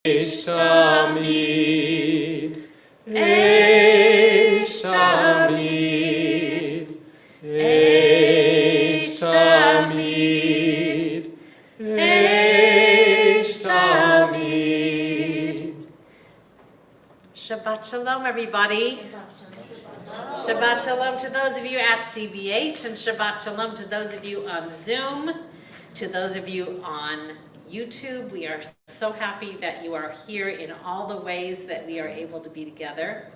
Tamid, Eish Tamid, Eish Tamid, Eish Tamid. Shabbat Shalom, everybody. Shabbat Shalom to those of you at CBH, and Shabbat Shalom to those of you on Zoom, to those of you on YouTube. We are so happy that you are here in all the ways that we are able to be together.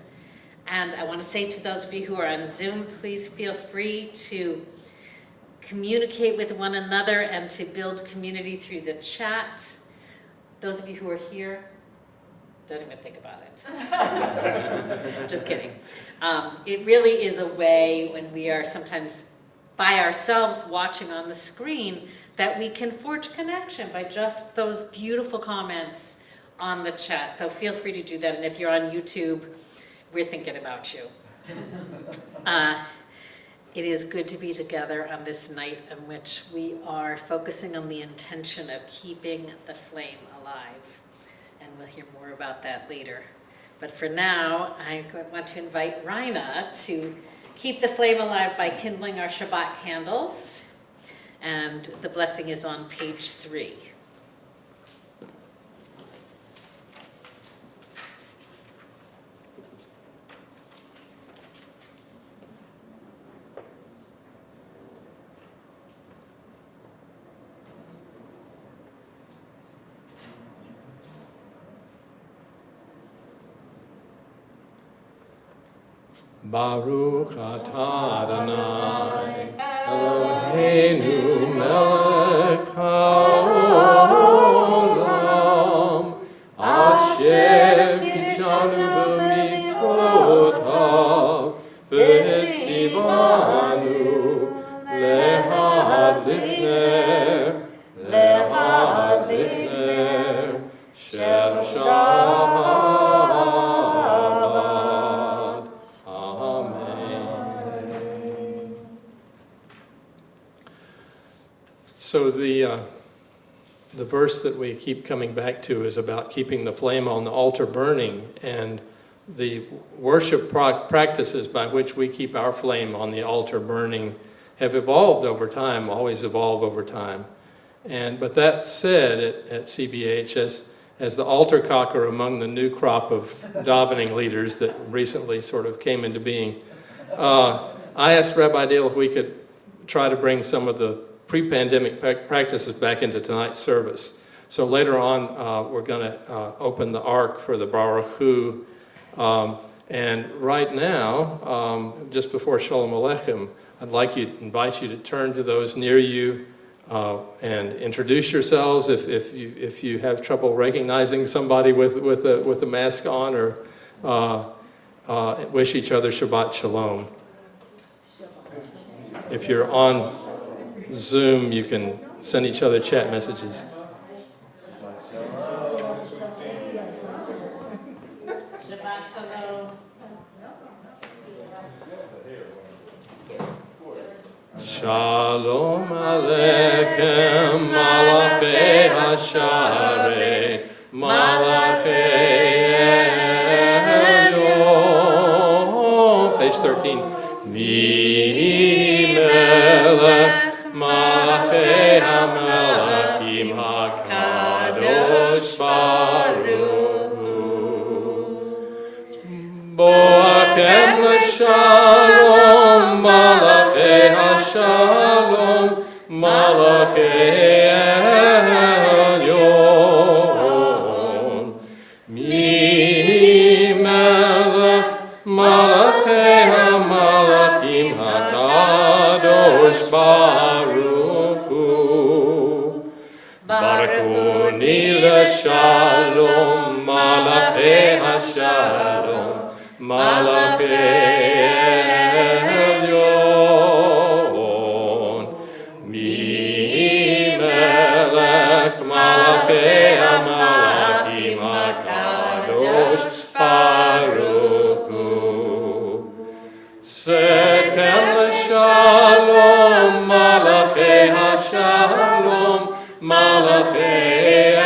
And I want to say to those of you who are on Zoom, please feel free to communicate with one another and to build community through the chat. Those of you who are here, don't even think about it. Just kidding. It really is a way when we are sometimes by ourselves watching on the screen that we can forge connection by just those beautiful comments on the chat. So feel free to do that. And if you're on YouTube, we're thinking about you. It is good to be together on this night in which we are focusing on the intention of keeping the flame alive. And we'll hear more about that later. But for now, I want to invite Raina to keep the flame alive by kindling our Shabbat candles. And the blessing is on page 3. Baruch atah Adonai, Eloheinu melech haolam, asher kitshanu b'mitzvotav, v'tzivanu lehadlich ner shel Shabbat. So the verse that we keep coming back to is about keeping the flame on the altar burning, and the worship practices by which we keep our flame on the altar burning have evolved over time, always evolve over time. But that said, at CBH, as the altar cocker among the new crop of davening leaders that recently sort of came into being, I asked Rabbi Dale if we could try to bring some of the pre-pandemic practices back into tonight's service. So later on, we're going to open the Ark for the Baruch Hu. And right now, just before Shalom Aleichem, I'd like to invite you to turn to those near you and introduce yourselves if you have trouble recognizing somebody with a mask on, or wish each other Shabbat Shalom. If you're on Zoom, you can send each other chat messages. Shabbat Shalom. Shalom Aleichem, Malachei Hasharei, Malachei Elyon. Page 13. Mi melech Malachei HaMelachim HaKadosh Baruch Hu. Boakem l'shalom, Malachei HaShalom, Malachei Elyon. Mi melech Malachei HaMelachim HaKadosh Baruch Hu. Baruchuni l'shalom, Malachei HaShalom, Malachei Elyon. Mi melech Malachei HaMelachim HaKadosh Baruch Hu. Setchem l'shalom, Malachei HaShalom, Malachei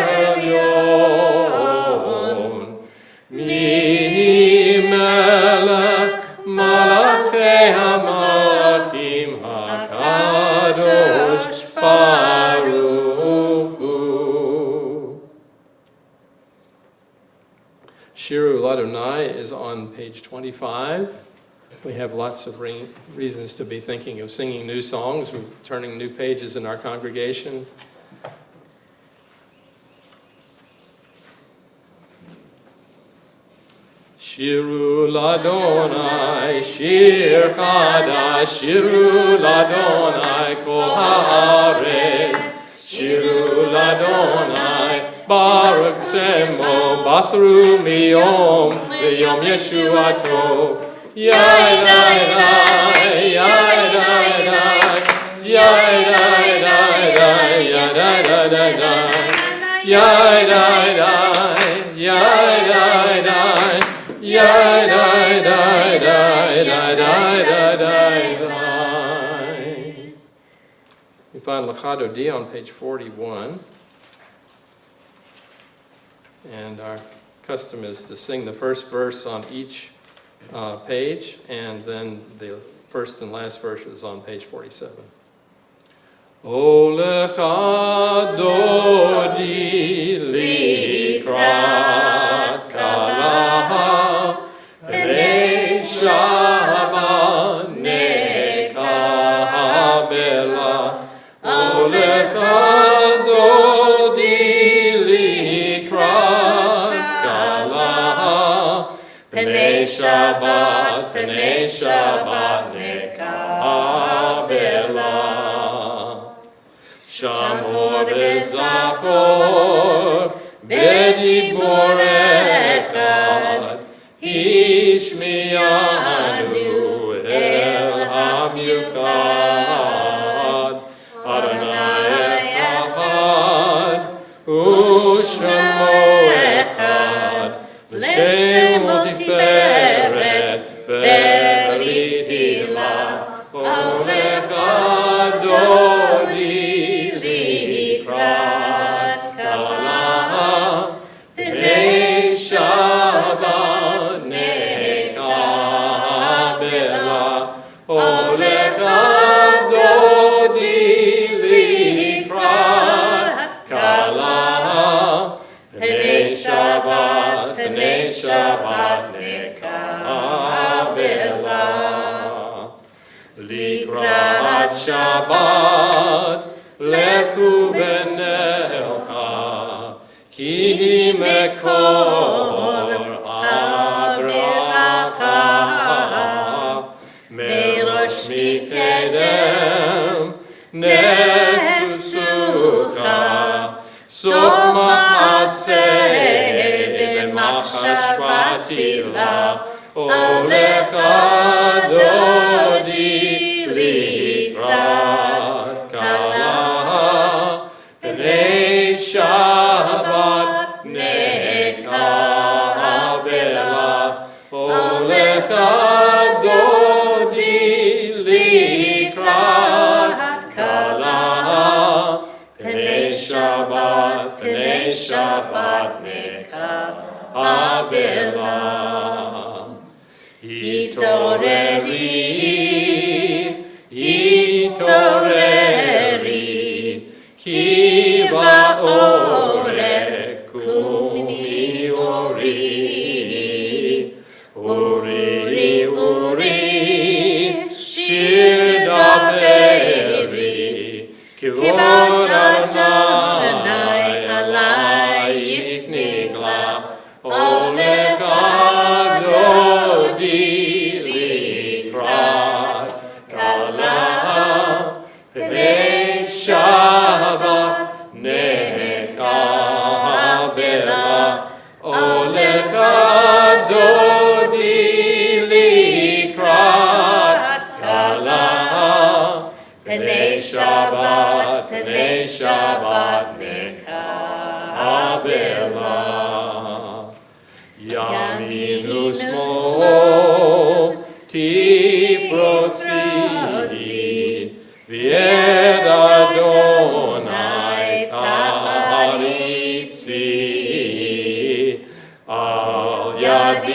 Elyon. melech malachei hamalakim hakadosh baruch hu. Shiru Ladonai is on page 25. We have lots of reasons to be thinking of singing new songs. We're turning new pages in our congregation. Shiru Ladonai, Shir Chadash, Shiru Ladonai, Kol Haaretz, Shiru Ladonai, Baruch Shemo, Basru Miyom, V'yom Yeshuato, Yai Dai Dai, Yai Dai Dai, Yai Dai Dai Dai, Yai Dai Dai Dai Dai, Yai Dai Dai, Yai Dai Dai, Yai Dai Dai Dai, Dai Dai Dai Dai Dai. You find Lachado D on page 41. And our custom is to sing the first verse on each page, and then the first and last verse is on page 47. O lecha dodi likrat kala rei Shabbat nekabela. O lecha dodi Pnei Shabbat nekabela. Shamor v'zachor b'dibor echad, Hishmiyanu el hamyukad. Adonai echad u'shemo echad, l'shem tiferet ve'litila. Olecha dodi likrat kala pnei Shabbat nekabela. Olecha dodi likrat kala pnei Shabbat nekabela. Likrat Shabbat lechu b'nelcha, ki mekor habracha. Merosh mikedem nesusucha, sof ma'aseh b'machashvatila. Olecha dodi likrat kala pnei Shabbat nekabela. Olecha dodi likrat kala pnei Shabbat nekabela. Hitoreri, ki ba'orek kumi ori. Uri, shir daberi, kivod Adonai alayich nigla. Olecha dodi likrat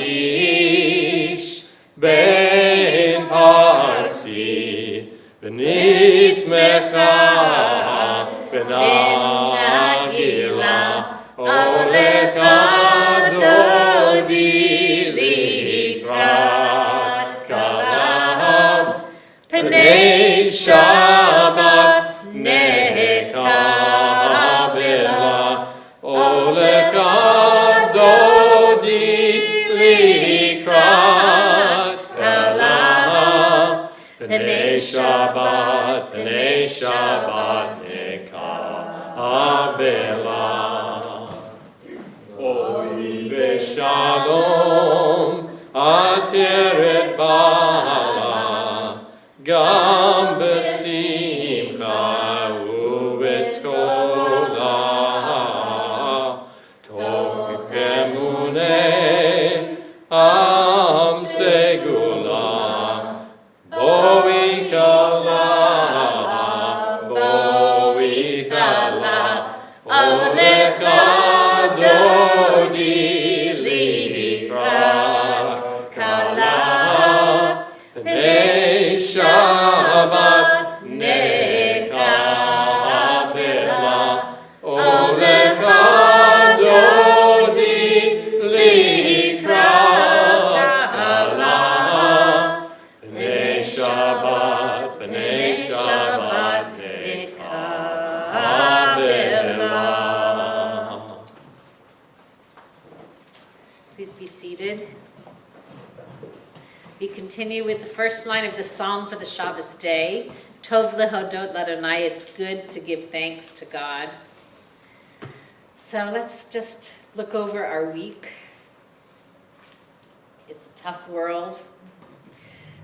Haish ben Parsi v'nismecha v'nagila olecha dodi likrat kalav p'nei Shabbat nekabela olecha dodi likrat kalav p'nei Shabbat nekabela Oi v'shalom ateret bala gam b'simcha u'b'tzkola toch emuneh am segula boi kala olecha dodi likrat kala p'nei Shabbat nekabela olecha dodi likrat kala p'nei Shabbat nekabela. Please be seated. We continue with the first line of the psalm for the Shabbos day. Tov lehodot l'Adonai, it's good to give thanks to God. So let's just look over our week. It's a tough world.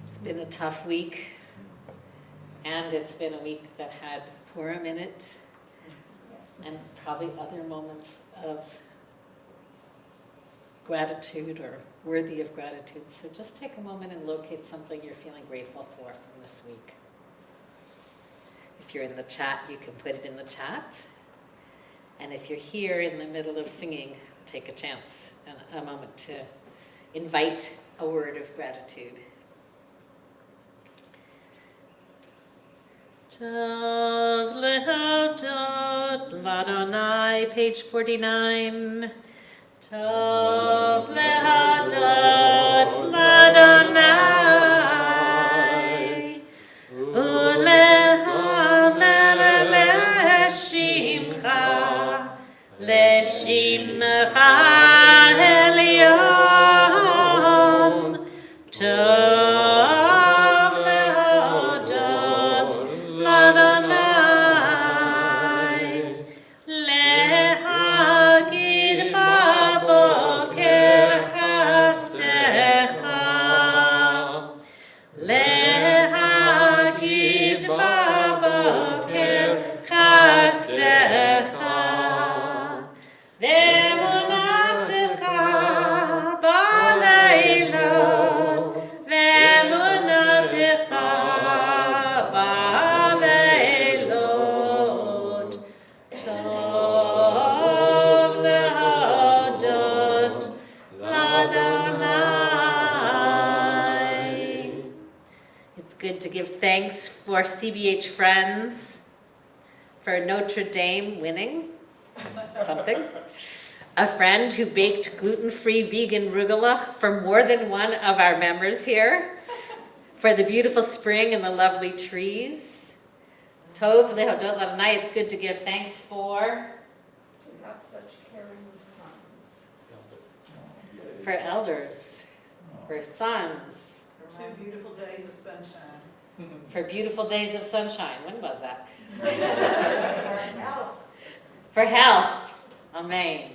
It's been a tough week. And it's been a week that had Purim in it. And probably other moments of gratitude or worthy of gratitude. So just take a moment and locate something you're feeling grateful for from this week. If you're in the chat, you can put it in the chat. And if you're here in the middle of singing, take a chance and a moment to invite a word of gratitude. Tov lehodot l'Adonai, page 49. Tov lehodot l'Adonai, ulehamer l'shimcha elyon. Tov lehodot l'Adonai, lehagid baboker chastecha, lehagid baboker chastecha, ve'emunatecha baleilot, ve'emunatecha baleilot. Tov lehodot l'Adonai. It's good to give thanks for CBH friends, for Notre Dame winning something. A friend who baked gluten-free vegan rugula for more than one of our members here. For the beautiful spring and the lovely trees. Tov lehodot l'Adonai, it's good to give thanks for. To have such caring sons. For elders, for sons, For 2 beautiful days of sunshine. for beautiful days of sunshine. When was that? For health. For health. Amen.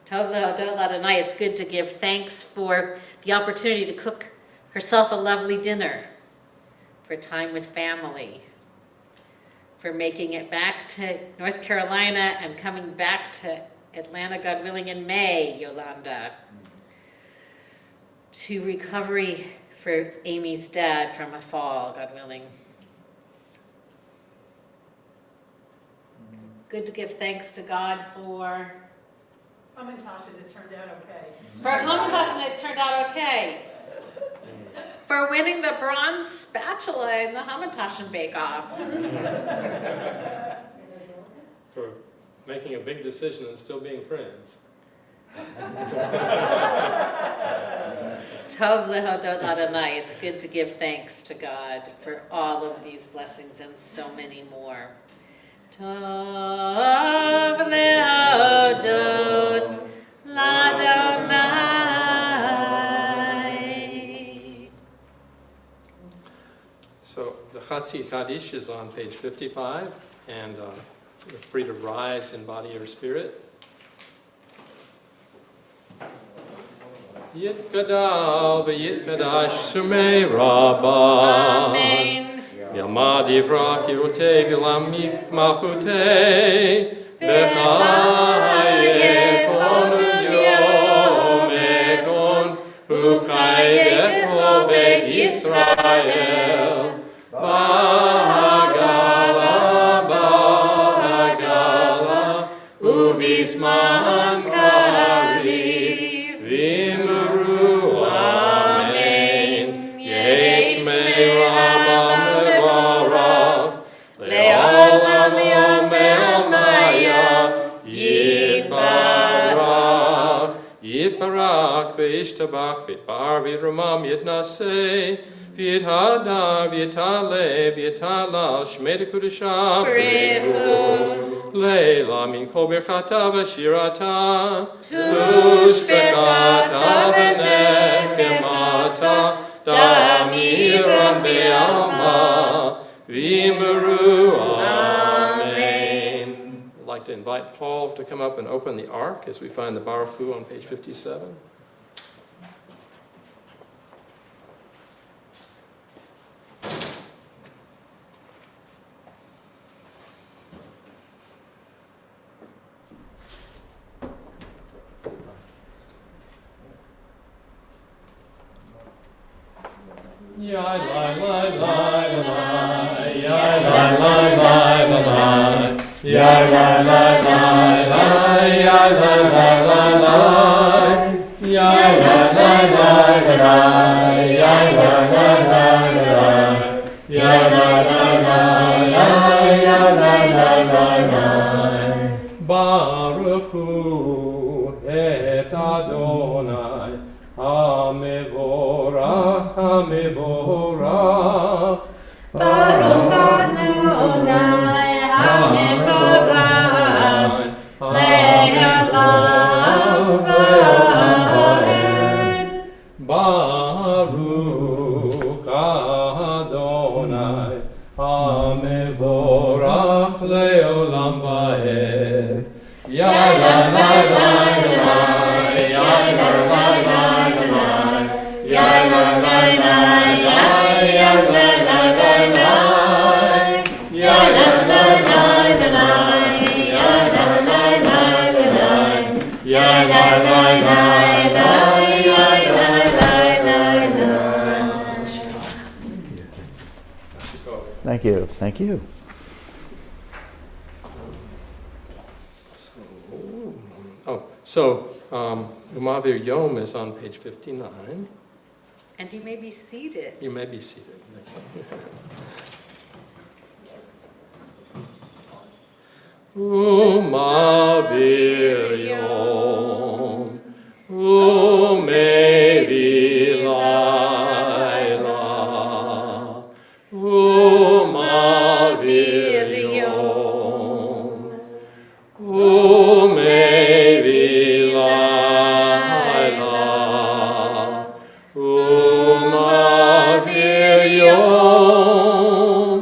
Tov lehodot l'Adonai, it's good to give thanks for the opportunity to cook herself a lovely dinner, for time with family, for making it back to North Carolina and coming back to Atlanta, God willing, in May, Yolanda. To recovery for Amy's dad from a fall, God willing. Good to give thanks to God for Hamantash, and it turned out okay. For Hamantash, and it turned out okay. For winning the bronze spatula in the Hamantash bake-off. For making a big decision and still being friends. Tov lehodot Adonai. It's good to give thanks to God for all of these blessings and so many more. Tov lehodot Ladonai. So the Chatzi Kaddish is on page 55, and you're free to rise in body or spirit. Yitkadal v'yitkadash sumei rabban. Amen. Yamad yivrak yirotei v'lamich machutei b'chaye konu yomekon uv'chayedecho bet Yisrael ba'agala u'vizman kariv v'imru amen yesh mei rabam levarach le'olam le'omaya yitbarach yitbarach v'ishtabach v'yitbar v'yiramam yitnaseh v'yithadar v'yitale v'yitalal shmei dekudashah B'rechu Leila min kol birchata v'shirata Tushbechata v'nechemata damiran be'alma v'imru amen. I'd like to invite Paul to come up and open the ark as we find the Baruch Hu on page 57. Yai lai lai lai lai, yai lai lai lai lai, yai lai lai lai lai, yai lai lai lai lai, yai lai lai lai lai, yai lai lai lai lai, yai lai lai lai lai, yai lai lai lai lai. Baruch Hu et Adonai. Hamevorach, Hamevorach, Baruch Adonai, Hamevorach, Le'olam va'ed. Baruch Adonai, Hamevorach, Le'olam va'ed. Ya la la la la, ya la la la. Ya la la la la, ya la la la la, ya la la la la, ya la la la la, ya la la la la, ya la la la. Thank you. Thank you. So, Umavir Yom is on page 59. And you may be seated. You may be seated. Umavir Yom, Umevi Laila, Umavir Yom, Umevi Laila, Umavir Yom,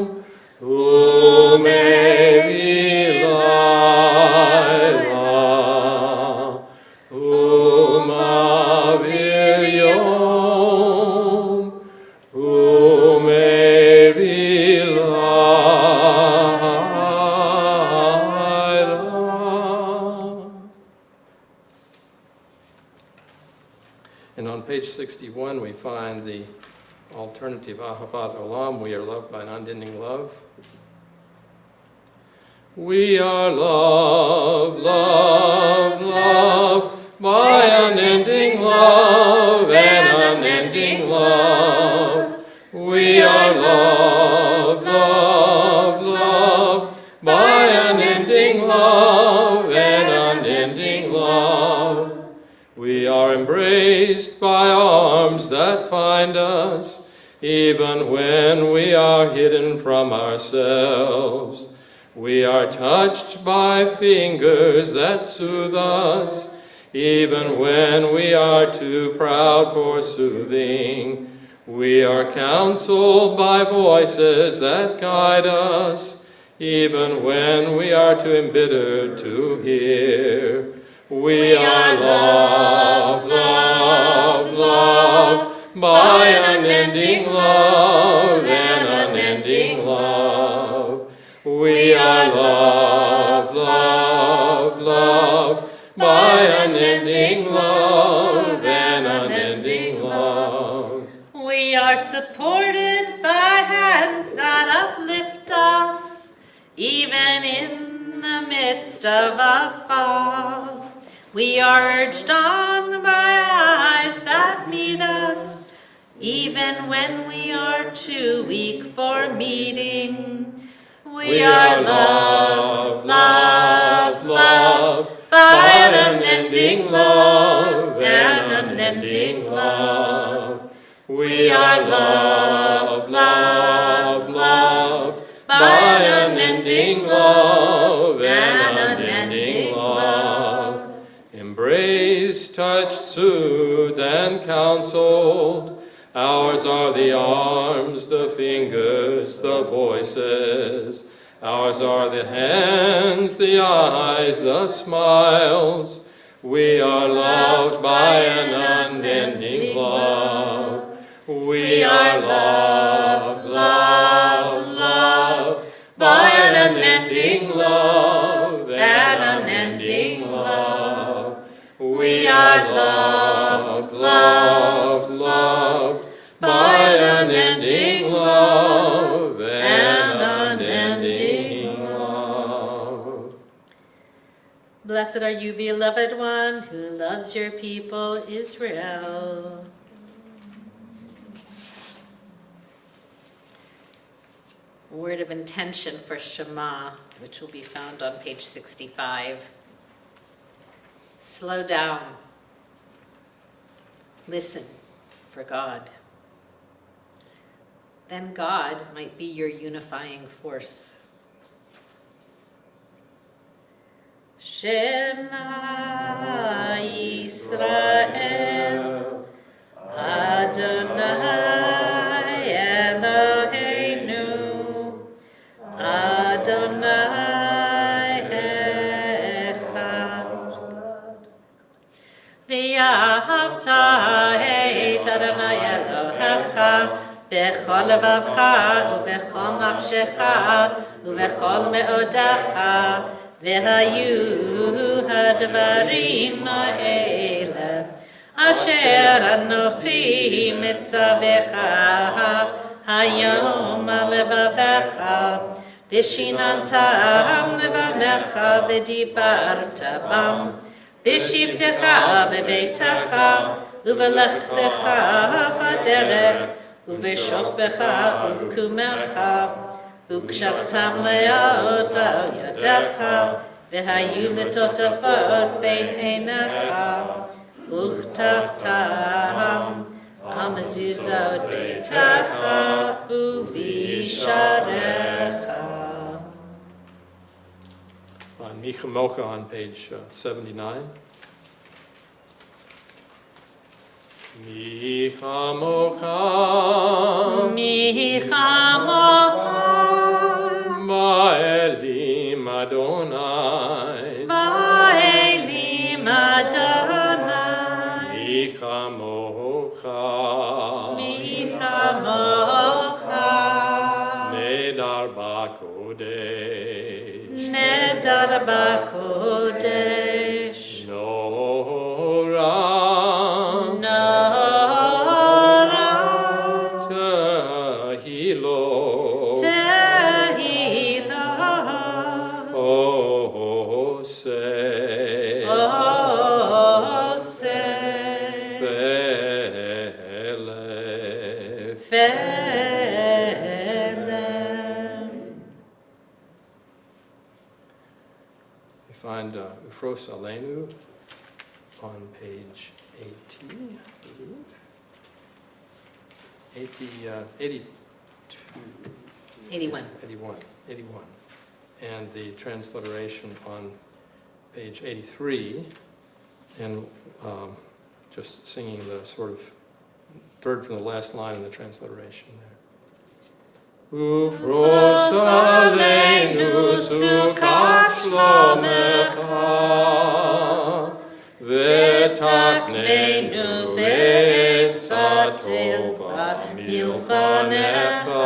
Umevi Laila, Umavir Yom, Umevi Laila. And on page 61, we find the alternative Ahavat Olam, we are loved by an unending love. We are loved, loved, loved by unending love and unending love. We are loved, loved, loved by unending love and unending love. We are embraced by arms that find us, even when we are hidden from ourselves. We are touched by fingers that soothe us, even when we are too proud for soothing. We are counseled by voices that guide us, even when we are too embittered to hear. We are loved, loved, loved by unending love and unending love. We are loved, loved, loved by unending love and unending love. We are supported by hands that uplift us, even in the midst of a fall. We are urged on by eyes that meet us, even when we are too weak for meeting. We are loved, loved, loved by an unending love and unending love. We are loved, loved, loved by an unending love and unending love. Embraced, touched, soothed, and counseled. Ours are the arms, the fingers, the voices. Ours are the hands, the eyes, the smiles. We are loved by an unending love. We are loved, loved, loved by an unending love and unending love. We are loved, loved, loved by unending love and unending love. Blessed are you, beloved one, who loves your people, Israel. Word of intention for Shema, which will be found on page 65. Slow down. Listen for God. Then God might be your unifying force. Shema Yisrael, Adonai Eloheinu, Adonai Echad. V'yahavta et Adonai Elohecha b'chol levavcha u'b'chol nafshecha u'b'chol me'odecha v'hayu hadvarim ha'ele asher anochi mitzavecha hayom al levavecha v'shinantam levanecha v'dibarta bam v'shivtecha b'beitecha u'v'lechtecha b'derech u'v'shofbecha u'v'kumecha u'kshartam le'ot al yadecha v'hayu l'totafot bein einecha u'chtavtam al mezuzot beitecha u'visharecha. On Micha Mocha on page 79. Micha Mocha, Micha mocha, Ba'elim Adonai, ba'elim Adonai, Micha Mocha, Micha mocha, Nedar Ba'kodesh, Nedar b'kodesh, Nora, Nora, Tehilot, Tehilot, velem. We find Ufros Aleinu on page 80, I believe. 82. 81. 81. And the transliteration on page 83, and just singing the sort of third from the last line in the transliteration there. Ufros aleinu sukat shlomecha, v'taknenu be'etzah tova milfanecha,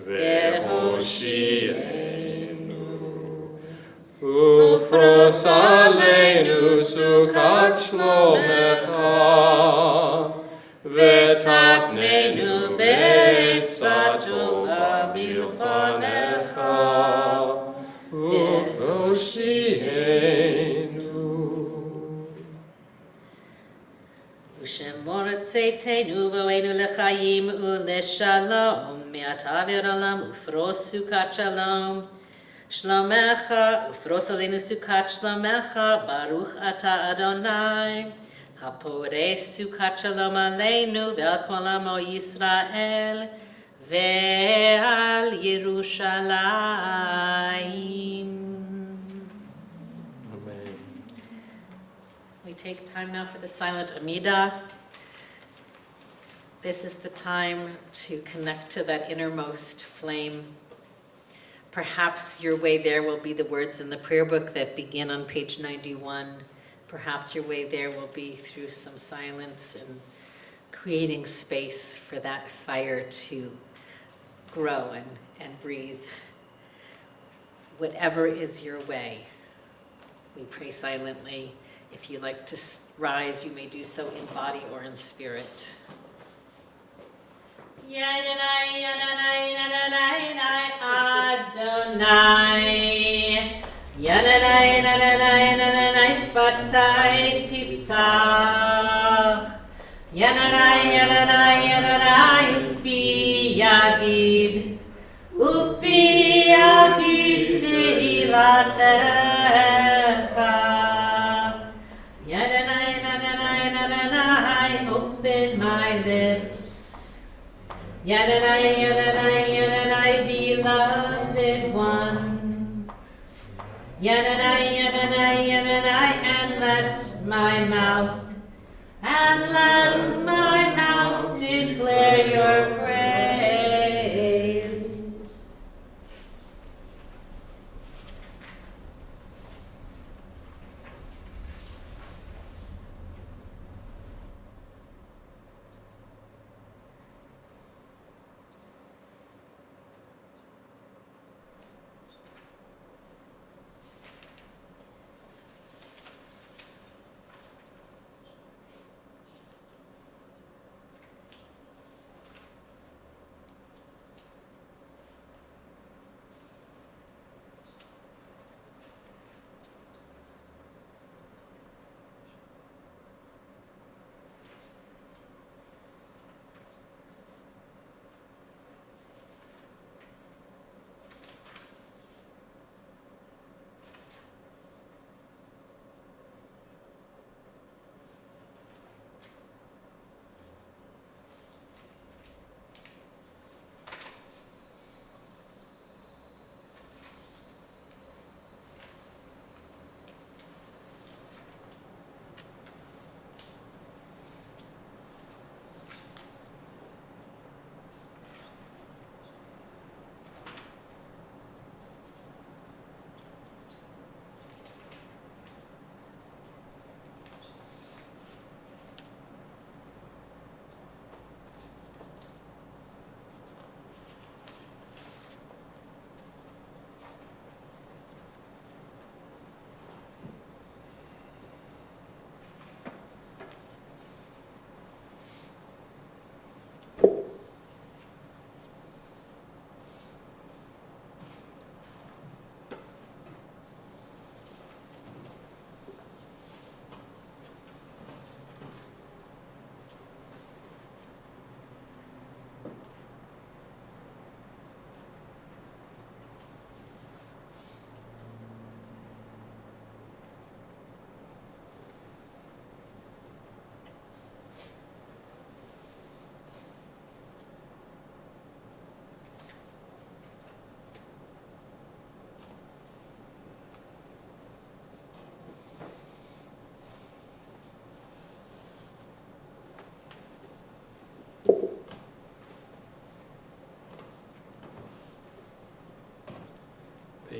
v'hoshienu. Ufros aleinu sukat shlomecha, v'taknenu be'etzah tova milfanecha, v'hoshienu. U'shemor tzeitenu v'oenu l'chaim u'l'shalom, me'ata v'olam ufros sukat shalom. Shlomecha, ufros aleinu sukat shlomecha, baruch ata Adonai. Hapore sukat shalom aleinu ve'al kol amo Yisrael ve'al Yerushalayim. Amen. We take time now for the silent Amidah. This is the time to connect to that innermost flame. Perhaps your way there will be the words in the prayer book that begin on page 91. Perhaps your way there will be through some silence and creating space for that fire to grow and breathe. Whatever is your way, we pray silently. If you like to rise, you may do so in body or in spirit. Yadonai, Yadonai, Yadonai, Adonai. Yadonai, Yadonai, Yadonai, Svatai Tiftach. Yadonai, Yadonai, Yadonai, Ufi Yagid. Ufi Yagid Tehilatecha. Yadonai, Yadonai, Yadonai, open my lips. Yadonai, Yadonai, Yadonai, beloved one. Yadonai, Yadonai, Yadonai, and let my mouth declare your praise.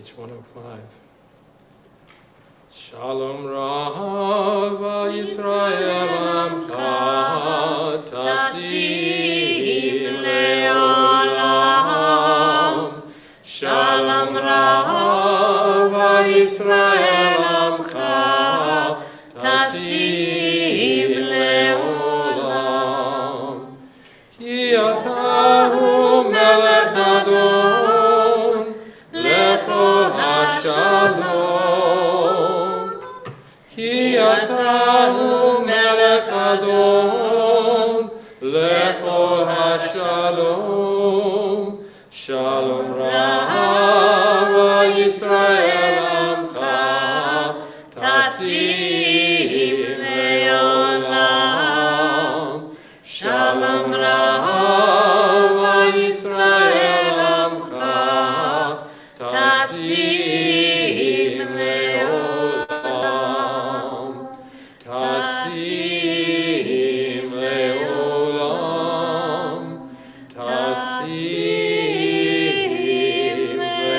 page 105. Shalom Rav Yisrael Amcha Tasim Leolam. Shalom Rav Yisrael Amcha Tasim Leolam. Ki atahu melech adon lechol hashalom. Ki atahu melech adon lechol hashalom. Shalom Rav Yisrael Amcha Tasim Leolam. Shalom Rav Yisrael Amcha Tasim Leolam. Tasim Leolam. Tasim Leolam.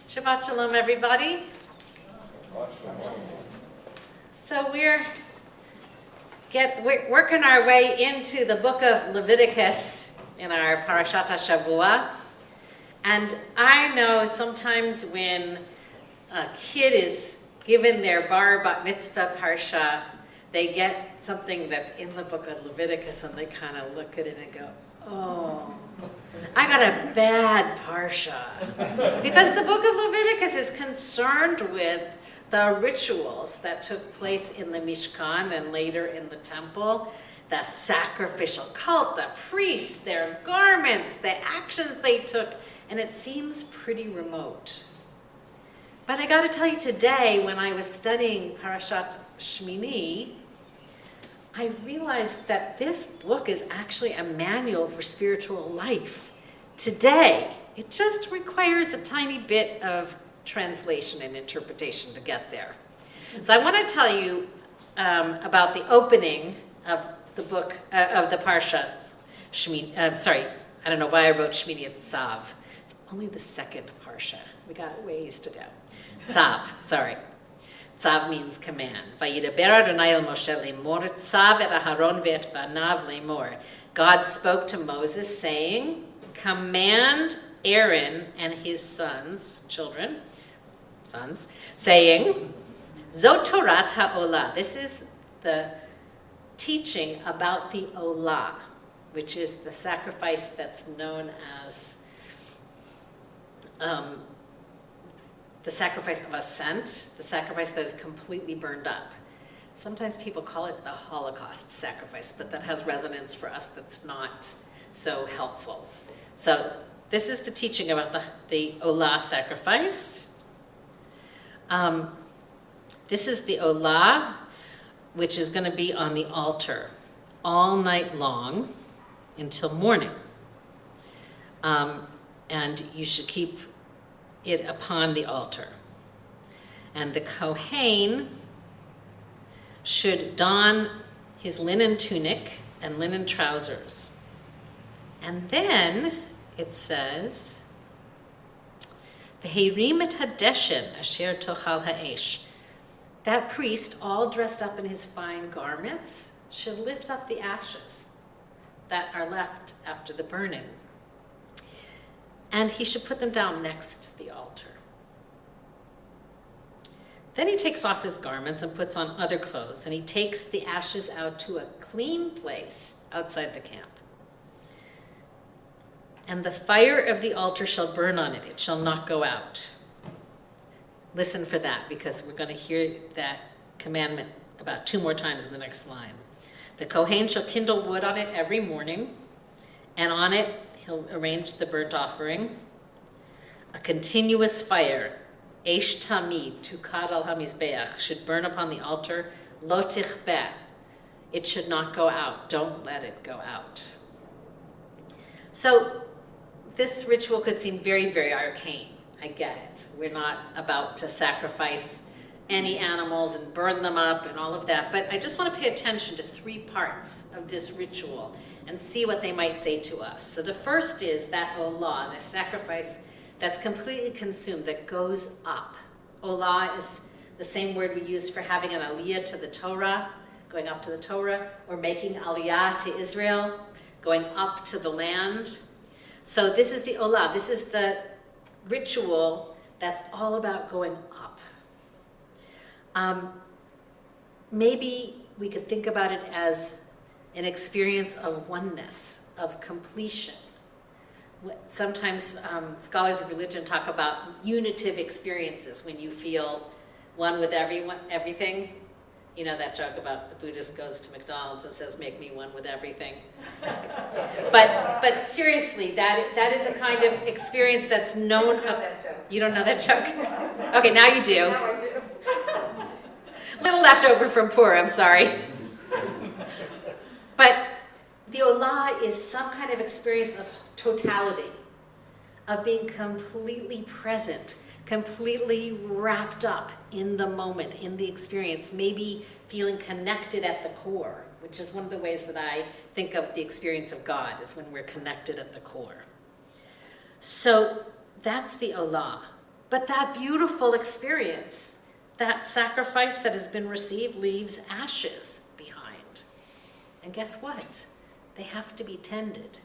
Shabbat Shalom, everybody. So we're working our way into the book of Leviticus in our Parashat Shavua. And I know sometimes when a kid is given their bar bat mitzvah parsha, they get something that's in the book of Leviticus and they kind of look at it and go, oh, I got a bad parsha. Because the book of Leviticus is concerned with the rituals that took place in the Mishkan and later in the temple, the sacrificial cult, the priests, their garments, the actions they took, and it seems pretty remote. But I got to tell you today, when I was studying Parashat Shmini, I realized that this book is actually a manual for spiritual life. Today, it just requires a tiny bit of translation and interpretation to get there. So I want to tell you about the opening of the book, of the Parsha Shmini. Sorry, I don't know why I wrote Shmini, it's Tzav. It's only the second Parsha. We got ways to go. Tzav, sorry. Tzav means command. Vayidaber Adonai el Moshe lemor tzav et Aharon ve'et banav lemor. God spoke to Moses saying, command Aaron and his sons, saying, Zot Torat ha'olah. This is the teaching about the olah, which is the sacrifice that's known as the sacrifice of ascent, the sacrifice that is completely burned up. Sometimes people call it the Holocaust sacrifice, but that has resonance for us that's not so helpful. So this is the teaching about the olah sacrifice. This is the olah, which is going to be on the altar all night long until morning. And you should keep it upon the altar. And the Kohen should don his linen tunic and linen trousers. And then it says, V'heirim et hadeshen asher tochal ha'esh. That priest, all dressed up in his fine garments, should lift up the ashes that are left after the burning. And he should put them down next to the altar. Then he takes off his garments and puts on other clothes, and he takes the ashes out to a clean place outside the camp. And the fire of the altar shall burn on it, it shall not go out. Listen for that, because we're going to hear that commandment about 2 more times in the next line. The Kohen shall kindle wood on it every morning, and on it he'll arrange the burnt offering. A continuous fire, Eish tamid, tukad al hamizbeach, should burn upon the altar, lo tichbeh. It should not go out. Don't let it go out. So this ritual could seem very, very arcane. I get it. We're not about to sacrifice any animals and burn them up and all of that. But I just want to pay attention to 3 parts of this ritual and see what they might say to us. So the first is that olah, the sacrifice that's completely consumed, that goes up. Olah is the same word we use for having an aliyah to the Torah, going up to the Torah, or making aliyah to Israel, going up to the land. So this is the olah. This is the ritual that's all about going up. Maybe we could think about it as an experience of oneness, of completion. Sometimes scholars of religion talk about unitive experiences, when you feel one with everything. You know that joke about the Buddhist goes to McDonald's and says, "Make me one with everything." But seriously, that is a kind of experience that's known. I don't know that joke. You don't know that joke? Okay, now you do. Now I do. Little leftover from Purim, sorry. But the olah is some kind of experience of totality, of being completely present, completely wrapped up in the moment, in the experience, maybe feeling connected at the core, which is one of the ways that I think of the experience of God, is when we're connected at the core. So that's the olah. But that beautiful experience, that sacrifice that has been received, leaves ashes behind. And guess what? They have to be tended.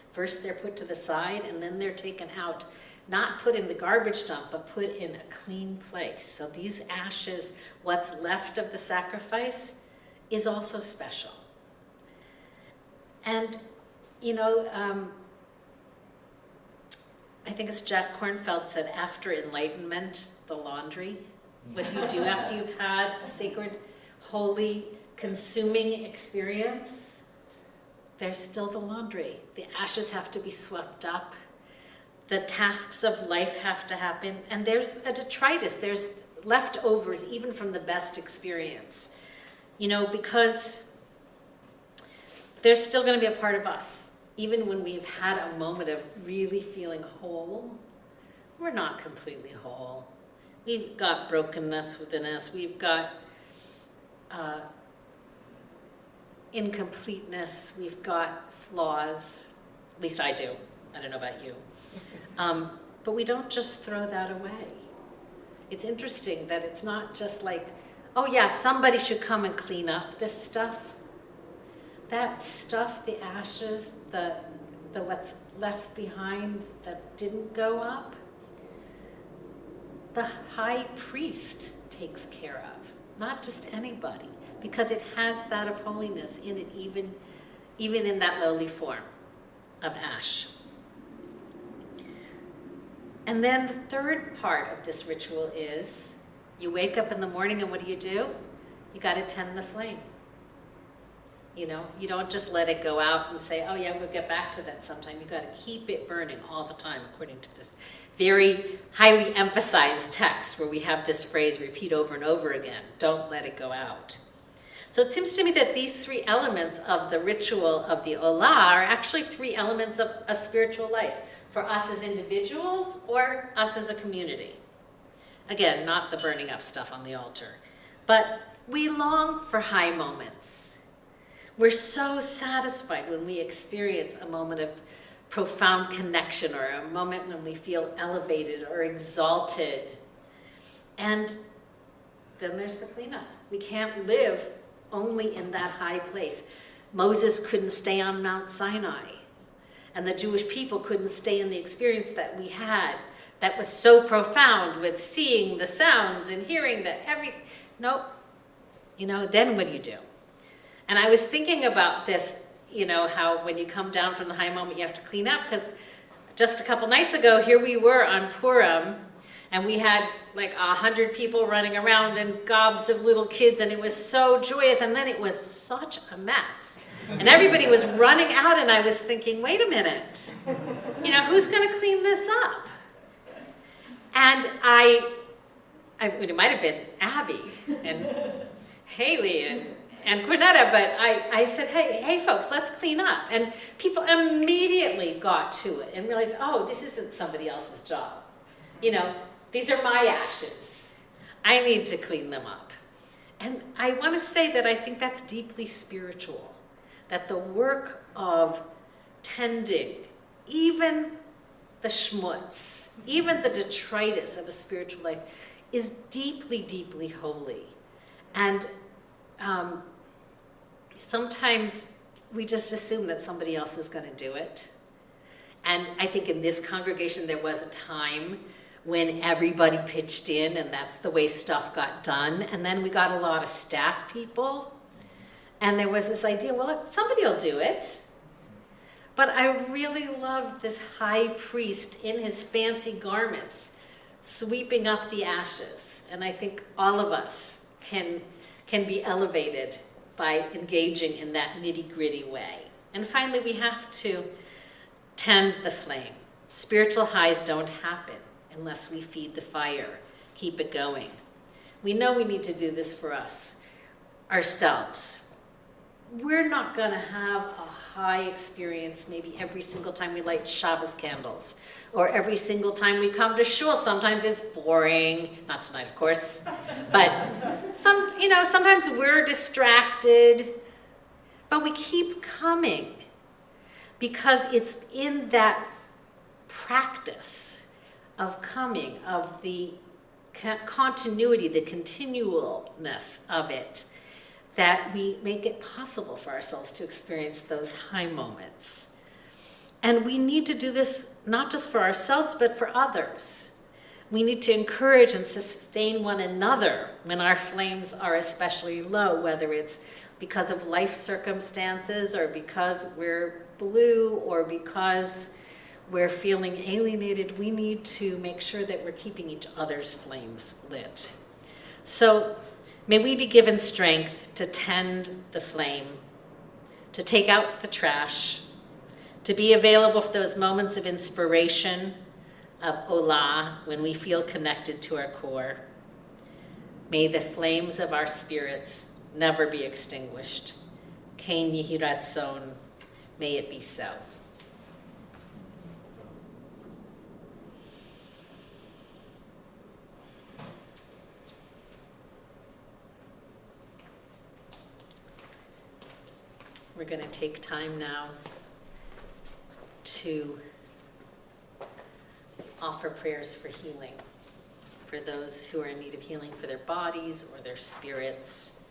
First they're put to the side, and then they're taken out. Not put in the garbage dump, but put in a clean place. So these ashes, what's left of the sacrifice, is also special. And, you know, I think it's Jack Kornfield said, after enlightenment, the laundry. What do you do after you've had a sacred, holy, consuming experience? There's still the laundry. The ashes have to be swept up. The tasks of life have to happen. And there's a detritus. There's leftovers even from the best experience. You know, because there's still going to be a part of us. Even when we've had a moment of really feeling whole, we're not completely whole. We've got brokenness within us. We've got incompleteness. We've got flaws. At least I do. I don't know about you. But we don't just throw that away. It's interesting that it's not just like, oh yeah, somebody should come and clean up this stuff. That stuff, the ashes, the what's left behind that didn't go up, the high priest takes care of, not just anybody, because it has that of holiness in it, even in that lowly form of ash. And then the third part of this ritual is, you wake up in the morning and what do? You got to tend the flame. You know, you don't just let it go out and say, oh yeah, we'll get back to that sometime. You got to keep it burning all the time, according to this very highly emphasized text where we have this phrase repeat over and over again, don't let it go out. So it seems to me that these 3 elements of the ritual of the olah are actually 3 elements of a spiritual life for us as individuals or us as a community. Again, not the burning up stuff on the altar, but we long for high moments. We're so satisfied when we experience a moment of profound connection or a moment when we feel elevated or exalted. And then there's the cleanup. We can't live only in that high place. Moses couldn't stay on Mount Sinai, and the Jewish people couldn't stay in the experience that we had that was so profound with seeing the sounds and hearing the everything. Nope. You know, then what do you do? And I was thinking about this, you know, how when you come down from the high moment, you have to clean up, because just a couple nights ago, here we were on Purim, and we had like 100 people running around and gobs of little kids, and it was so joyous, and then it was such a mess. And everybody was running out, and I was thinking, wait a minute, you know, who's going to clean this up? And it might have been Abby and Haley and Cornetta, but I said, hey folks, let's clean up. And people immediately got to it and realized, oh, this isn't somebody else's job. You know, these are my ashes. I need to clean them up. And I want to say that I think that's deeply spiritual, that the work of tending, even the schmutz, even the detritus of a spiritual life, is deeply, deeply holy. And sometimes we just assume that somebody else is going to do it. And I think in this congregation there was a time when everybody pitched in, and that's the way stuff got done. And then we got a lot of staff people, and there was this idea, well, somebody will do it. But I really love this high priest in his fancy garments sweeping up the ashes. And I think all of us can be elevated by engaging in that nitty-gritty way. And finally, we have to tend the flame. Spiritual highs don't happen unless we feed the fire, keep it going. We know we need to do this for us, ourselves. We're not going to have a high experience maybe every single time we light Shabbos candles, or every single time we come to shul. Sometimes it's boring, not tonight of course, but sometimes we're distracted, but we keep coming because it's in that practice of coming, of the continuity, the continualness of it, that we make it possible for ourselves to experience those high moments. And we need to do this not just for ourselves, but for others. We need to encourage and sustain one another when our flames are especially low, whether it's because of life circumstances, or because we're blue, or because we're feeling alienated. We need to make sure that we're keeping each other's flames lit. So may we be given strength to tend the flame, to take out the trash, to be available for those moments of inspiration, of olah, when we feel connected to our core. May the flames of our spirits never be extinguished. Ken Yehi Ratzon, may it be so. We're going to take time now to offer prayers for healing, for those who are in need of healing for their bodies or their spirits.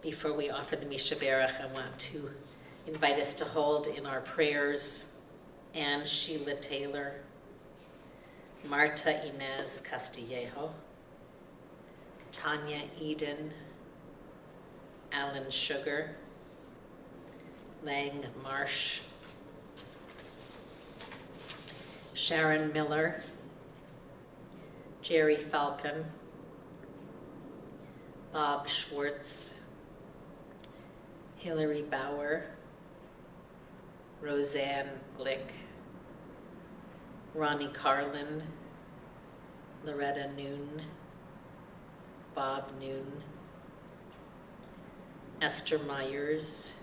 Before we offer the Mishaberach, I want to invite us to hold in our prayers Anne Sheila Taylor, Marta Inez Castillejo, Tanya Eden, Alan Sugar, Lang Marsh, Sharon Miller, Jerry Falcon, Bob Schwartz, Hillary Bauer, Roseanne Glick, Ronnie Carlin, Loretta Noon, Bob Noon, Esther Myers,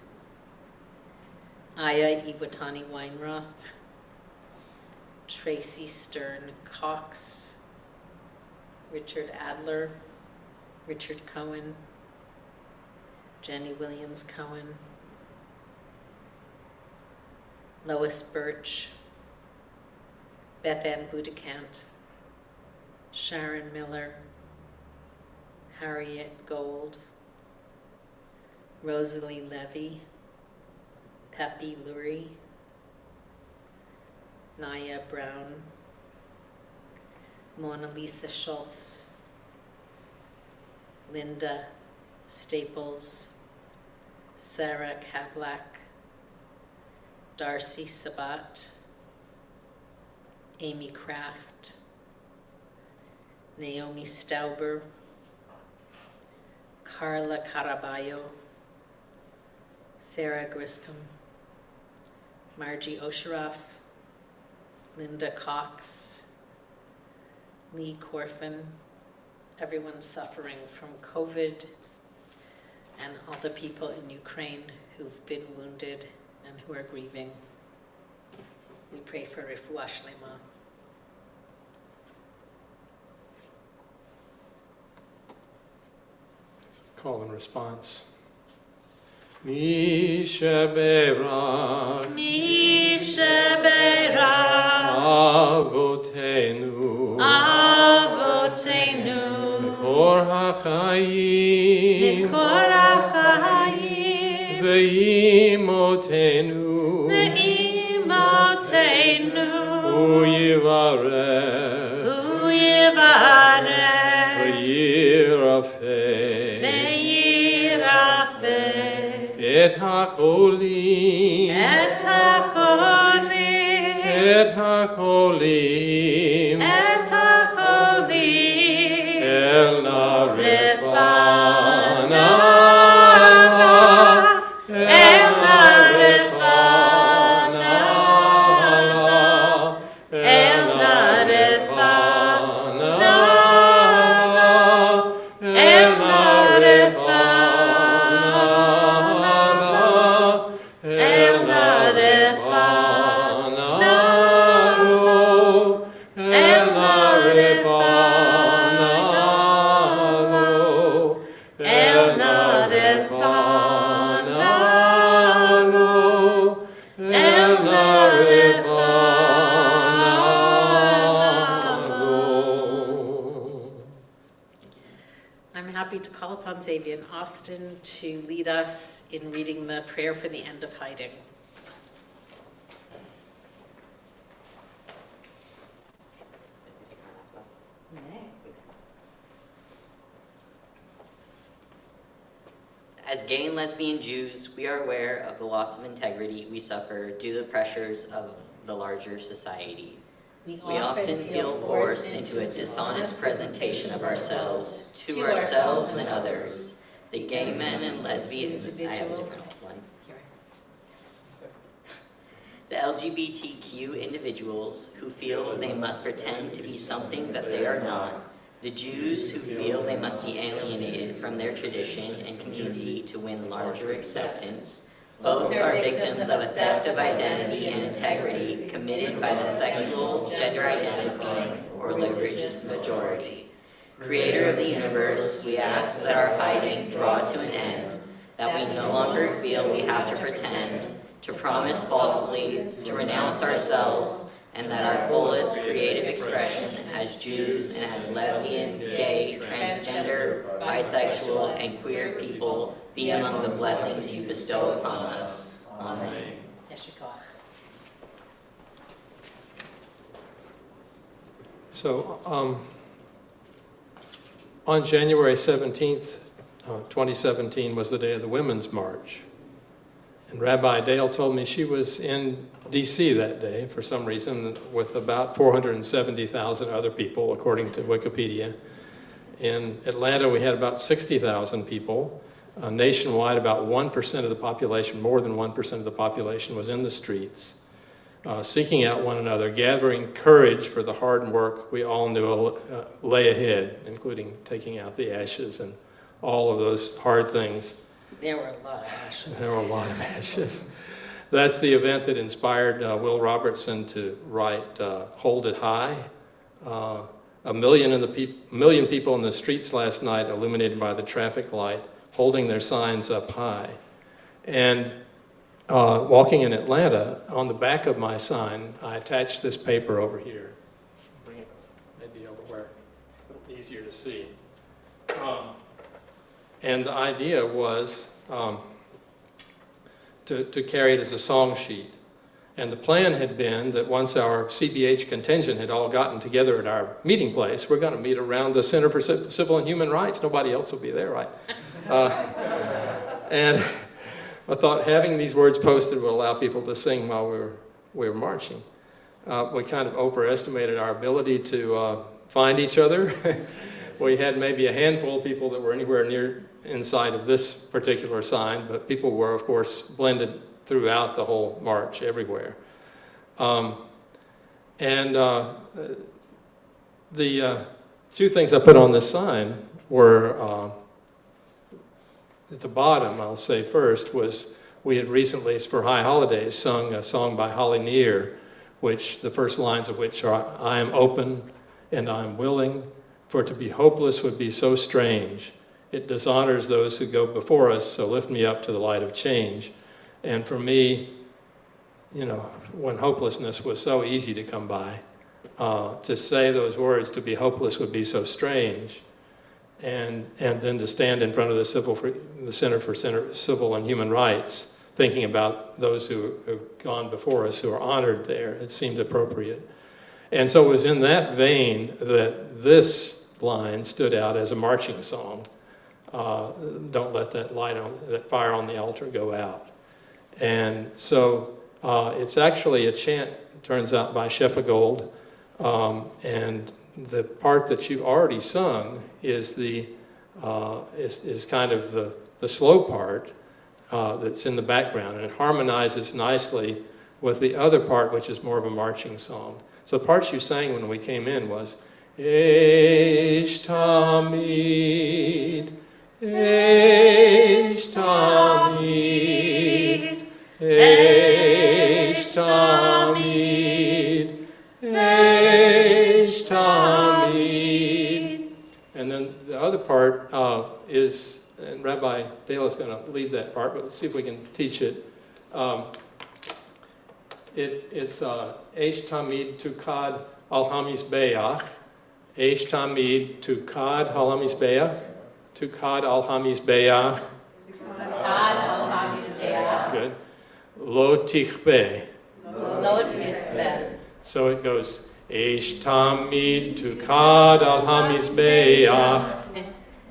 Aya Iwatani Weinroth, Tracy Stern Cox, Richard Adler, Richard Cohen, Jenny Williams Cohen, Lois Birch, Beth Ann Budekant, Sharon Miller, Harriet Gold, Rosalie Levy, Peppy Lurie, Naya Brown, Mona Lisa Schultz, Linda Staples, Sarah Kablak, Darcy Sabat, Amy Kraft, Naomi Stauber, Carla Caraballo, Sarah Griscom, Margie Osheroff, Linda Cox, Lee Corfin, everyone suffering from COVID, and all the people in Ukraine who've been wounded and who are grieving. We pray for refuah shlema. call and response. Mi sheberach Mi sheberach Avotenu Avotenu Mekor HaChaim Mikor HaChaim Ve'imotenu Ve'imotenu Uyivarech Uyivarech Ve'yirafeh Ve'yirafeh Et HaCholim Et HaCholim Et HaCholim Et HaCholim El Narefana El Narefana El Narefana El Narefana El Narefana El Narefana El Narefana El Narefana. I'm happy to call upon Xavier and Austin to lead us in reading the prayer for the end of hiding. As gay and lesbian Jews, we are aware of the loss of integrity we suffer due to the pressures of the larger society. We often feel forced into a dishonest presentation of ourselves to ourselves and others. The gay men and lesbian, I have a different one. The LGBTQ individuals who feel they must pretend to be something that they are not. The Jews who feel they must be alienated from their tradition and community to win larger acceptance. Both are victims of a theft of identity and integrity committed by the sexual, gender-identifying, or religious majority. Creator of the universe, we ask that our hiding draw to an end, that we no longer feel we have to pretend, to promise falsely, to renounce ourselves, and that our fullest creative expression as Jews and as lesbian, gay, transgender, bisexual, and queer people be among the blessings you bestow upon us. Amen. So, on January 17th, 2017 was the day of the Women's March. And Rabbi Dale told me she was in D.C. that day for some reason with about 470,000 other people, according to Wikipedia. In Atlanta, we had about 60,000 people. Nationwide, about 1% of the population, more than 1% of the population was in the streets, seeking out one another, gathering courage for the hard work we all knew lay ahead, including taking out the ashes and all of those hard things. There were a lot of ashes. There were a lot of ashes. That's the event that inspired Will Robertson to write Hold It High. A million people in the streets last night, illuminated by the traffic light, holding their signs up high. And walking in Atlanta, on the back of my sign, I attached this paper over here. Bring it maybe over where it's easier to see. And the idea was to carry it as a song sheet. And the plan had been that once our CBH contingent had all gotten together at our meeting place, we're going to meet around the Center for Civil and Human Rights. Nobody else will be there, right? And I thought having these words posted would allow people to sing while we were marching. We kind of overestimated our ability to find each other. We had maybe a handful of people that were anywhere near inside of this particular sign, but people were, of course, blended throughout the whole march, everywhere. The two things I put on this sign were, at the bottom, I'll say first, was we had recently, for High Holidays, sung a song by Holly Near, which the first lines of which are, I am open and I am willing, for to be hopeless would be so strange. it dishonors those who go before us, so lift me up to the light of change. And for me, you know, when hopelessness was so easy to come by, to say those words, to be hopeless, would be so strange. And then to stand in front of the Center for Civil and Human Rights, thinking about those who have gone before us, who are honored there, it seemed appropriate. And so it was in that vein that this line stood out as a marching song. Don't let that fire on the altar go out. And so it's actually a chant, turns out, by Sheffield, and the part that you already sung is is kind of the slow part that's in the background, and it harmonizes nicely with the other part, which is more of a marching song. So the parts you sang when we came in was Eish Tamid, Eish Tamid, Eish Tamid, Eish Tamid. And then the other part is, and Rabbi Dale is going to lead that part, but let's see if we can teach it. It's Eish Tamid Tukad Al Hamizbeach. Eish Tamid Tukad Al Hamizbeach. Tukad Al Hamizbeach. Tukad al hamizbeach. Good. Lo Tichbe. Lo tichbe. So it goes Eish Tamid Tukad Al Hamizbeach.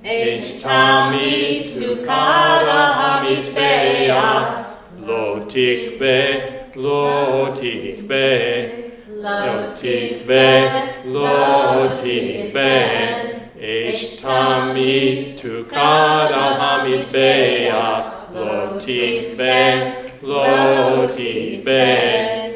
Eish Tamid Tukad Al Hamizbeach. Lo Tichbe. Lo tichbe, lo tichbe, lo tichbe, Eish Tamid Tukad Al Hamizbeach, lo tichbe, lo tichbe.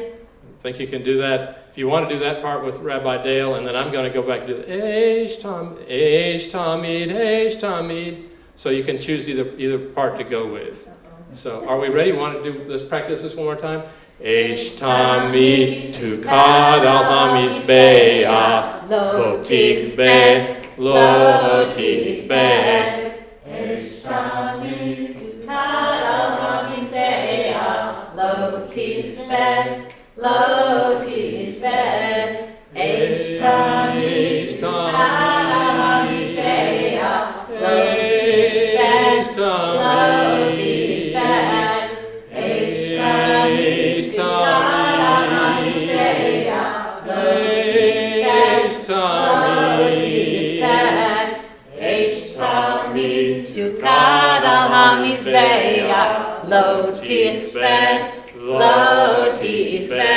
I think you can do that. If you want to do that part with Rabbi Dale, and then I'm going to go back to the Eish Tamid, Eish Tamid, Eish Tamid. So you can choose either part to go with. So are we ready? Want to do? Let's practice this one more time. Eish Tamid Tukad Al Hamizbeach, Lo Tichbe, Lo Tichbe. Eish Tamid Tukad Al Hamizbeach, Lo Tichbe, Lo Tichbe. Eish Tamid Tukad Al Hamizbeach, Lo Tichbe, Lo Tichbe. Tukad al hamizbeach, lo tichbe, lo tichbe.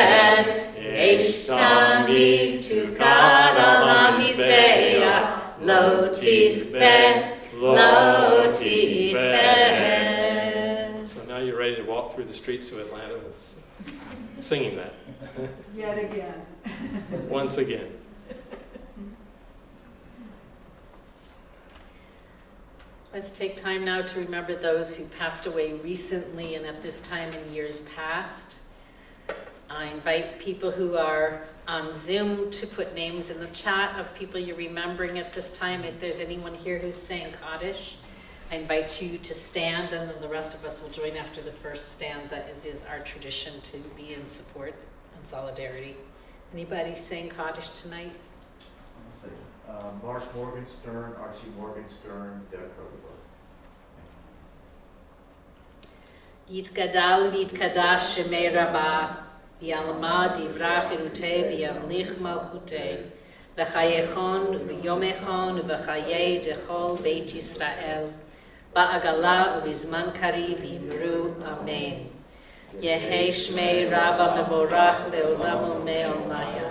Eish Tamid Tukad al hamizbeach, lo tichbe, lo tichbe. So now you're ready to walk through the streets of Atlanta with singing that. Yet again. Once again. Let's take time now to remember those who passed away recently and at this time in years past. I invite people who are on Zoom to put names in the chat of people you're remembering at this time. If there's anyone here who's saying Kaddish, I invite you to stand, and then the rest of us will join after the first stanza, as is our tradition to be in support and solidarity. Anybody saying Kaddish tonight? Mark Morgenstern, Archie Morgenstern, Deb Cronenberg. Yitgadal v'yitkadash shemei Rabbah, v'yalma divrach irutei v'yamlich malchutei, v'chayechon v'yomechon v'chayei dechol Beit Yisrael, ba'agala u'vizman kari v'imru Amen. Yehei shmei Rabbah mevorach le'olam u'me'ol maya.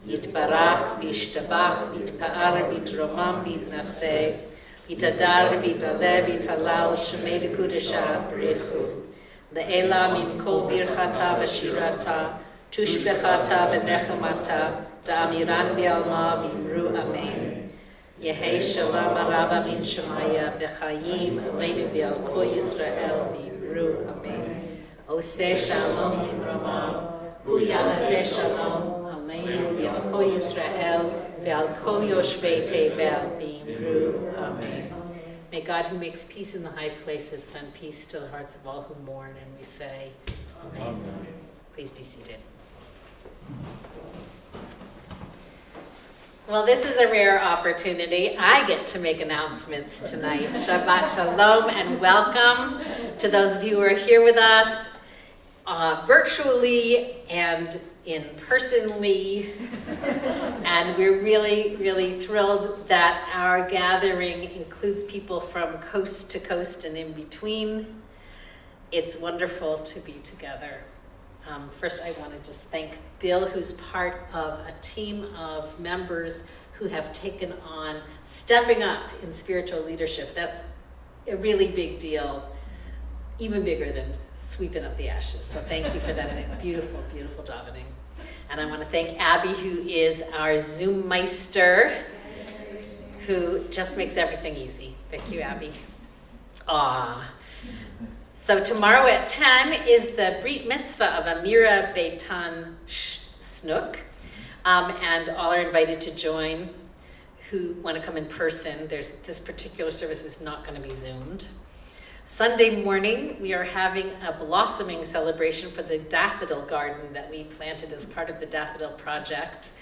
Yitbarach v'yishtabach v'yitpa'ar v'yitromam v'yitnaseh, v'yitadar v'yitaleh v'yitalal shemei dekudesha b'richu. Le'ela min kol birchata v'shirata, tushbechata v'nechamata, da'amiran b'alma v'imru Amen. Yehei shalom araba min shemaya v'chayim aleinu v'al kol Yisrael v'imru Amen. Oseh shalom min romav, hu yaseh shalom aleinu v'al kol Yisrael v'al kol yoshvei tevel v'imru Amen. May God who makes peace in the high places send peace to the hearts of all who mourn, and we say, Amen. Please be seated. Well, this is a rare opportunity. I get to make announcements tonight. Shabbat Shalom and welcome to those of you who are here with us virtually and in personally. And we're really, really thrilled that our gathering includes people from coast to coast and in between. It's wonderful to be together. First, I want to just thank Bill, who's part of a team of members who have taken on stepping up in spiritual leadership. That's a really big deal, even bigger than sweeping up the ashes. So thank you for that, and beautiful, beautiful davening. And I want to thank Abby, who is our Zoom Meister, who just makes everything easy. Thank you, Abby. So tomorrow at 10 is the Brit Mitzvah of Amira Beitan Snook, and all are invited to join who want to come in person. This particular service is not going to be Zoomed. Sunday morning, we are having a blossoming celebration for the daffodil garden that we planted as part of the Daffodil Project,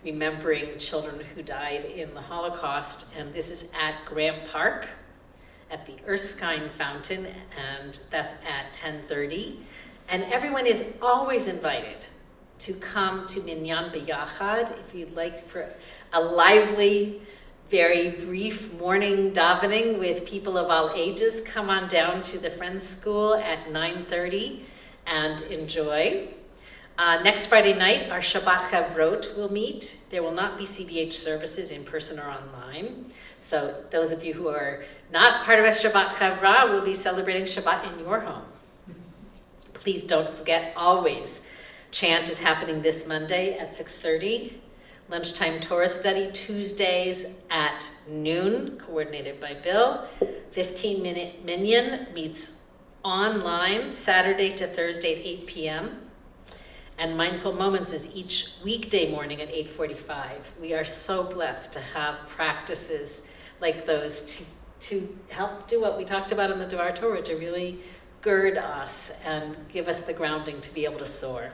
remembering children who died in the Holocaust, and this is at Graham Park, at the Erskine Fountain, and that's at 10:30. And everyone is always invited to come to Minyan B'Yachad if you'd like for a lively, very brief morning davening with people of all ages. Come on down to the Friends School at 9:30 and enjoy. Next Friday night, our Shabbat Chavrot will meet. There will not be CBH services in person or online. So those of you who are not part of a Shabbat Chavra will be celebrating Shabbat in your home. Please don't forget, always, chant is happening this Monday at 6:30. Lunchtime Torah study Tuesdays at noon, coordinated by Bill. 15-minute minyan meets online Saturday to Thursday at 8 p.m. And Mindful Moments is each weekday morning at 8:45. We are so blessed to have practices like those to help do what we talked about in the Devar Torah, to really gird us and give us the grounding to be able to soar.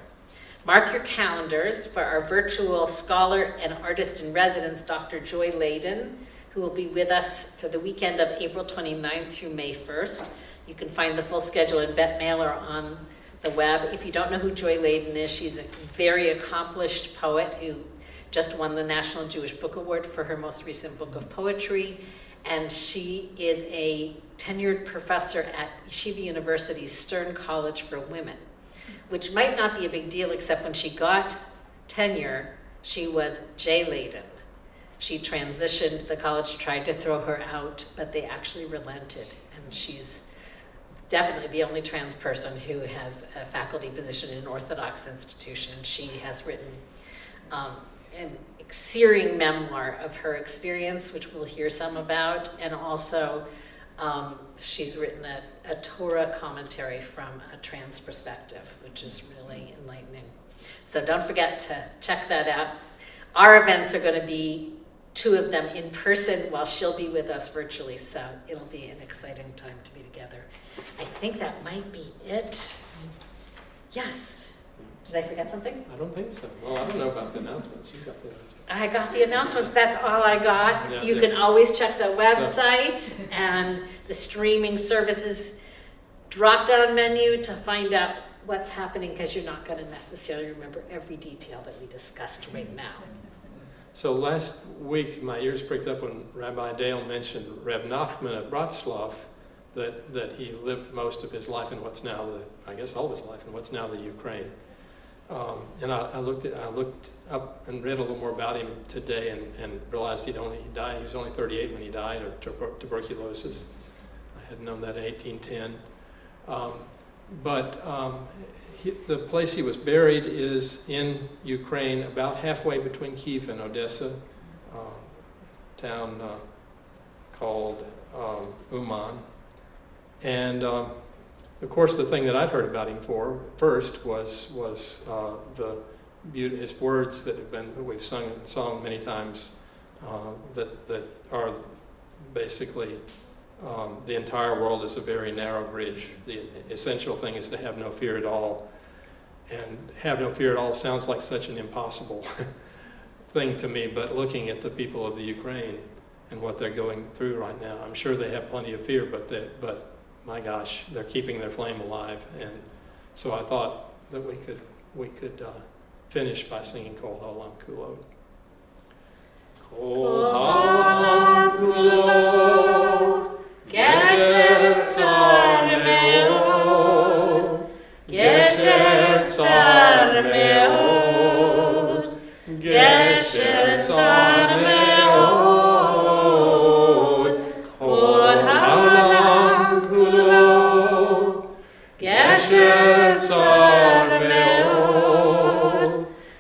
Mark your calendars for our virtual scholar and artist in residence, Dr. Joy Layden, who will be with us for the weekend of April 29th through May 1st. You can find the full schedule in Bet Mail or on the web. If you don't know who Joy Layden is, she's a very accomplished poet who just won the National Jewish Book Award for her most recent book of poetry. And she is a tenured professor at Yeshiva University's Stern College for Women, which might not be a big deal, except when she got tenure, she was J. Layden. She transitioned, the college tried to throw her out, but they actually relented. And she's definitely the only trans person who has a faculty position in an Orthodox institution. She has written an searing memoir of her experience, which we'll hear some about, and also she's written a Torah commentary from a trans perspective, which is really enlightening. So don't forget to check that out. Our events are going to be 2 of them in person while she'll be with us virtually, so it'll be an exciting time to be together. I think that might be it. Yes. Did I forget something? I don't think so. Well, I don't know about the announcements. You got the announcements. I got the announcements. That's all I got. Yeah, You yeah. can always check the website and the streaming services drop-down menu to find out what's happening, because you're not going to necessarily remember every detail that we discussed right now. So last week, my ears pricked up when Rabbi Dale mentioned Reb Nachman at Bratslav, that he lived most of his life in what's now I guess all of his life in what's now the Ukraine. And I looked up and read a little more about him today, and realized he died. He was only 38 when he died of tuberculosis. I had known that in 1810. The place he was buried is in Ukraine, about halfway between Kyiv and Odessa, town called Uman. And of course, the thing that I'd heard about him first was his words that we've sung many times, that are basically the entire world is a very narrow bridge. The essential thing is to have no fear at all. And have no fear at all sounds like such an impossible thing to me, but looking at the people of the Ukraine and what they're going through right now, I'm sure they have plenty of fear, but my gosh, they're keeping their flame alive. And so I thought that we could finish by singing Kol Haolam Kulo. Kol Haolam Kulo, Gesher Tzar Me'od, Gesher Tzar Me'od, Gesher Tzar Me'od, Kol Haolam Kulo, Gesher Tzar Me'od,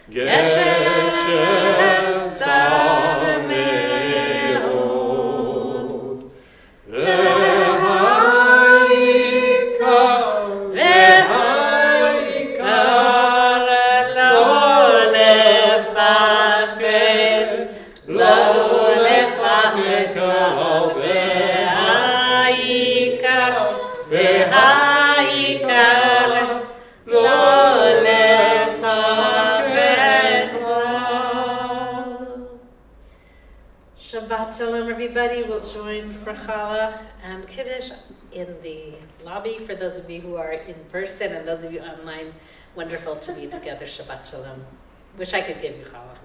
Gesher Tzar Me'od, V'ha'ikar lo lefachad kol v'ha'ikar lo lefachad kol. Shabbat Shalom, everybody. We'll join for Challah and Kiddush in the lobby for those of you who are in person and those of you online. Wonderful to be together. Shabbat Shalom. Wish I could give you Challah.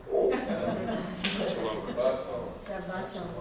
Shalom. Shabbat Shalom.